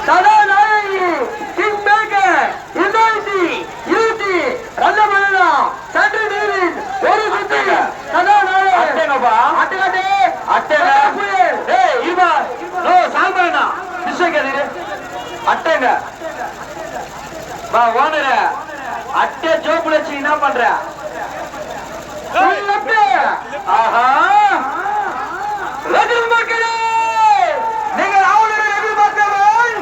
கதாநாயகி king maker 2020 ரன்ன பண்ணலாம் சற்று நீரில் ஒரு சுத்தி கதாநாயகி அட்டேங்கப்பா அட்டே அட்டேங்க டேய் இவா நோ சாம்பனா மிஸ்ஸேக்கறிரு அட்டேங்க வா ஓனர அட்டே ஜோப்ல வச்சு என்ன பண்ற ஆஹா ரஜினி மக்களே நீங்கள் அவளுடைய எதிர்பார்த்தவன்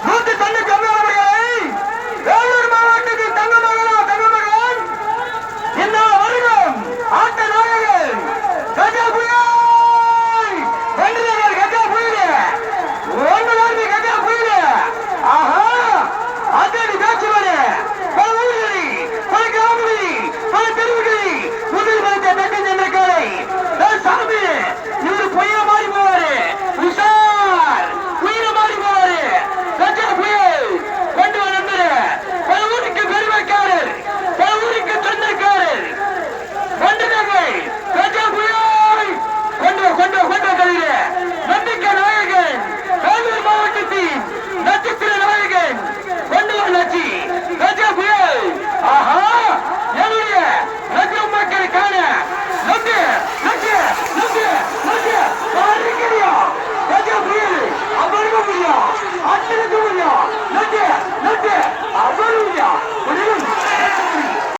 100 கம்மியானவர்களை வேலூர் மாவட்டத்தில் தங்கமகன் இந்த வருடம் ஆட்ட நாயகன் கஜா புயல் வென்றியவர் கஜா புயல் ஒன்றுதான் கஜா புயல் ஆஹா அதடி பேச்சுவரே பல ஊர்களில் பல கிராமங்களில் பல தெருவுகளில் முதல் மனித தட்டி சென்ற காலை சாமி இவரு பொய்ய மாறி போவாரு உஷார் உயிர மாறி போவாரு கஜா புயல் கொண்டு வந்து பல ஊருக்கு பெருமைக்காரர் பல ஊருக்கு சொந்தக்காரர் கொண்டு கஜா புயல் கொண்டு கொண்டு கொண்டு கழிவு